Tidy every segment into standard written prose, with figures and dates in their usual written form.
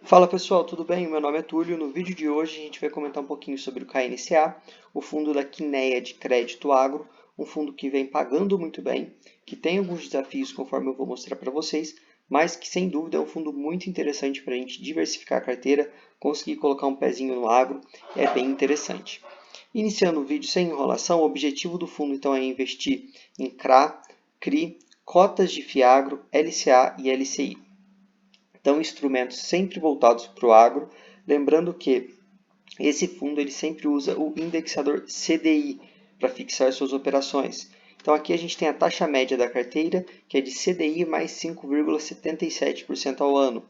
Fala pessoal, tudo bem? Meu nome é Túlio. No vídeo de hoje a gente vai comentar um pouquinho sobre o KNCA, o fundo da Kinea de Crédito Agro, um fundo que vem pagando muito bem, que tem alguns desafios conforme eu vou mostrar para vocês, mas que sem dúvida é um fundo muito interessante para a gente diversificar a carteira, conseguir colocar um pezinho no agro, é bem interessante. Iniciando o vídeo sem enrolação, o objetivo do fundo então é investir em CRA, CRI, cotas de FIAGRO, LCA e LCI. Então, instrumentos sempre voltados para o agro. Lembrando que esse fundo ele sempre usa o indexador CDI para fixar suas operações. Então, aqui a gente tem a taxa média da carteira, que é de CDI mais 5,77% ao ano.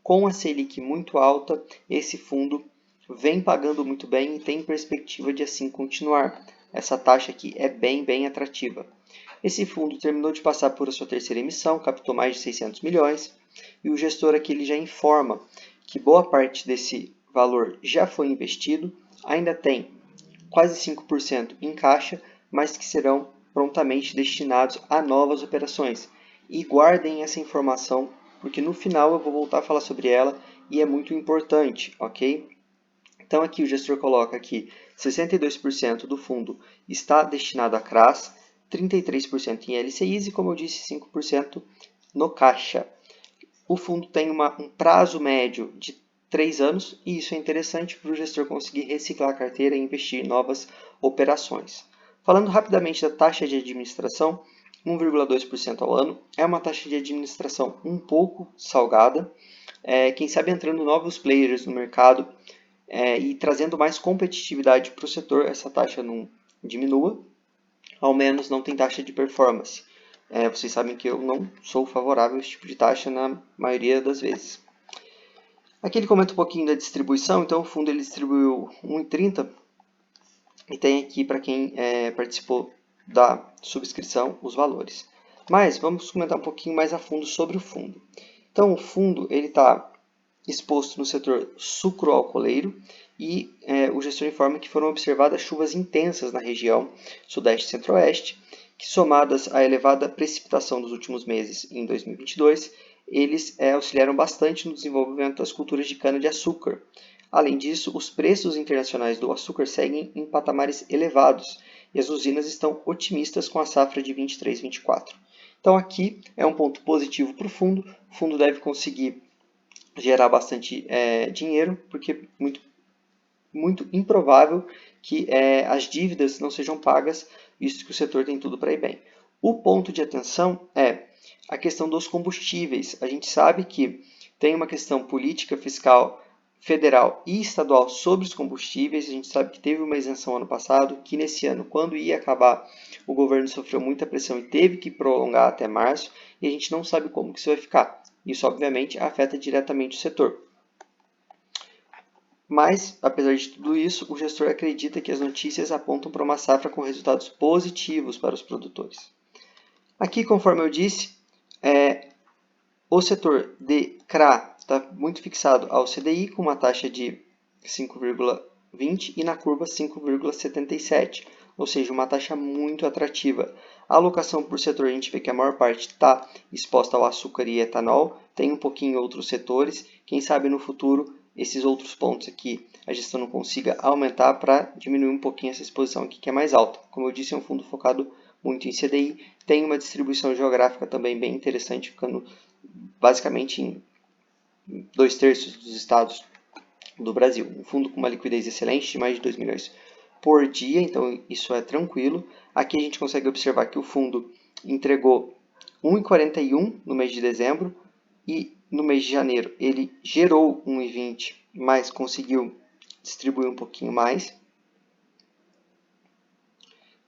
Com a Selic muito alta, esse fundo vem pagando muito bem e tem perspectiva de assim continuar. Essa taxa aqui é bem atrativa. Esse fundo terminou de passar por a sua terceira emissão, captou mais de 600 milhões, e o gestor aqui ele já informa que boa parte desse valor já foi investido, ainda tem quase 5% em caixa, mas que serão prontamente destinados a novas operações. E guardem essa informação, porque no final eu vou voltar a falar sobre ela e é muito importante, ok? Então aqui o gestor coloca que 62% do fundo está destinado a CRAs, 33% em LCIs e, como eu disse, 5% no caixa. O fundo tem um prazo médio de 3 anos e isso é interessante para o gestor conseguir reciclar a carteira e investir em novas operações. Falando rapidamente da taxa de administração, 1,2% ao ano, é uma taxa de administração um pouco salgada. Quem sabe entrando novos players no mercado e trazendo mais competitividade para o setor, essa taxa não diminua, ao menos não tem taxa de performance. Vocês sabem que eu não sou favorável a esse tipo de taxa na maioria das vezes. Aqui ele comenta um pouquinho da distribuição, então o fundo ele distribuiu 1,30 e tem aqui para quem participou da subscrição os valores. Mas vamos comentar um pouquinho mais a fundo sobre o fundo. Então o fundo ele está exposto no setor sucroalcooleiro e o gestor informa que foram observadas chuvas intensas na região sudeste e centro-oeste, que somadas à elevada precipitação dos últimos meses em 2022, eles auxiliaram bastante no desenvolvimento das culturas de cana-de-açúcar. Além disso, os preços internacionais do açúcar seguem em patamares elevados e as usinas estão otimistas com a safra de 23-24. Então aqui é um ponto positivo para o fundo deve conseguir gerar bastante dinheiro, porque é muito improvável que as dívidas não sejam pagas, visto que o setor tem tudo para ir bem. O ponto de atenção é a questão dos combustíveis. A gente sabe que tem uma questão política fiscal federal e estadual sobre os combustíveis. A gente sabe que teve uma isenção ano passado, que nesse ano, quando ia acabar, o governo sofreu muita pressão e teve que prolongar até março, e a gente não sabe como que isso vai ficar. Isso, obviamente, afeta diretamente o setor. Mas, apesar de tudo isso, o gestor acredita que as notícias apontam para uma safra com resultados positivos para os produtores. Aqui, conforme eu disse, o setor de CRA está muito fixado ao CDI, com uma taxa de 5,20 e na curva 5,77, ou seja, uma taxa muito atrativa. A alocação por setor, a gente vê que a maior parte está exposta ao açúcar e etanol, tem um pouquinho em outros setores. Quem sabe no futuro esses outros pontos aqui a gestão não consiga aumentar para diminuir um pouquinho essa exposição aqui que é mais alta. Como eu disse, é um fundo focado muito em CDI, tem uma distribuição geográfica também bem interessante, ficando basicamente em 2/3 dos estados do Brasil. Um fundo com uma liquidez excelente, de mais de 2 milhões por dia, então isso é tranquilo. Aqui a gente consegue observar que o fundo entregou 1,41 no mês de dezembro e no mês de janeiro ele gerou 1,20, mas conseguiu distribuir um pouquinho mais.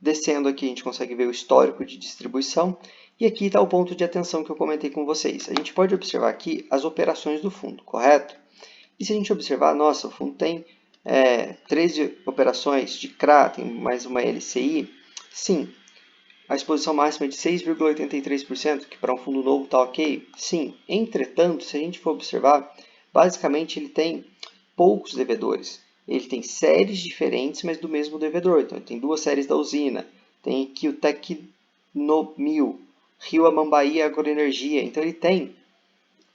Descendo aqui a gente consegue ver o histórico de distribuição e aqui está o ponto de atenção que eu comentei com vocês. A gente pode observar aqui as operações do fundo, correto? E se a gente observar, nossa, o fundo tem 13 operações de CRA, tem mais uma LCI, sim. A exposição máxima é de 6,83%, que para um fundo novo está ok? Sim. Entretanto, se a gente for observar, basicamente ele tem poucos devedores. Ele tem séries diferentes, mas do mesmo devedor. Então, ele tem duas séries da usina. Tem aqui o Tecnomil, Rio Amambaí Agroenergia. Então, ele tem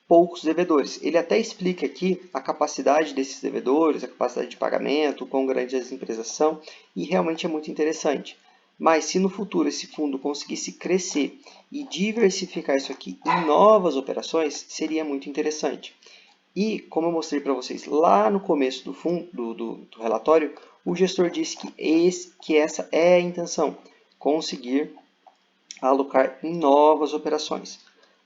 poucos devedores. Ele até explica aqui a capacidade desses devedores, a capacidade de pagamento, o quão grandes as empresas são, e realmente é muito interessante. Mas se no futuro esse fundo conseguisse crescer e diversificar isso aqui em novas operações, seria muito interessante. E, como eu mostrei para vocês lá no começo do, fundo, do relatório, o gestor disse que essa é a intenção, conseguir alocar em novas operações.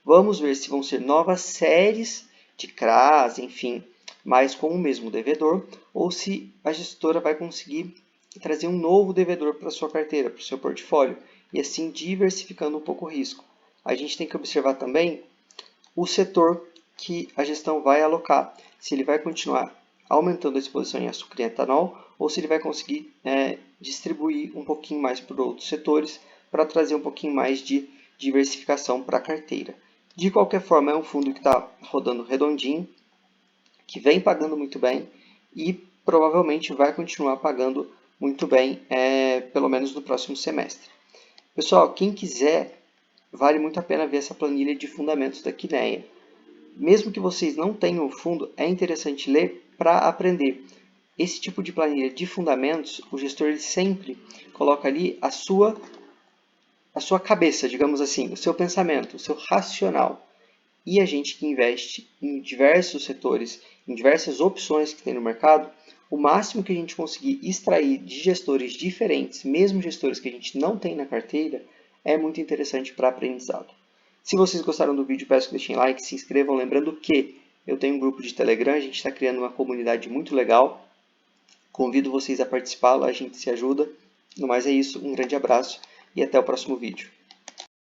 Vamos ver se vão ser novas séries de CRAs, enfim, mas com o mesmo devedor, ou se a gestora vai conseguir trazer um novo devedor para a sua carteira, para o seu portfólio, e assim diversificando um pouco o risco. A gente tem que observar também o setor que a gestão vai alocar, se ele vai continuar aumentando a exposição em açúcar e etanol, ou se ele vai conseguir distribuir um pouquinho mais para outros setores, para trazer um pouquinho mais de diversificação para a carteira. De qualquer forma, é um fundo que está rodando redondinho, que vem pagando muito bem e provavelmente vai continuar pagando muito bem, pelo menos no próximo semestre. Pessoal, quem quiser, vale muito a pena ver essa planilha de fundamentos da Kinea. Mesmo que vocês não tenham o fundo, é interessante ler para aprender. Esse tipo de planilha de fundamentos, o gestor ele sempre coloca ali a sua cabeça, digamos assim, o seu pensamento, o seu racional. E a gente que investe em diversos setores, em diversas opções que tem no mercado, o máximo que a gente conseguir extrair de gestores diferentes, mesmo gestores que a gente não tem na carteira, é muito interessante para aprendizado. Se vocês gostaram do vídeo, peço que deixem like, se inscrevam, lembrando que eu tenho um grupo de Telegram, a gente está criando uma comunidade muito legal, convido vocês a participar, lá a gente se ajuda. No mais é isso, um grande abraço e até o próximo vídeo.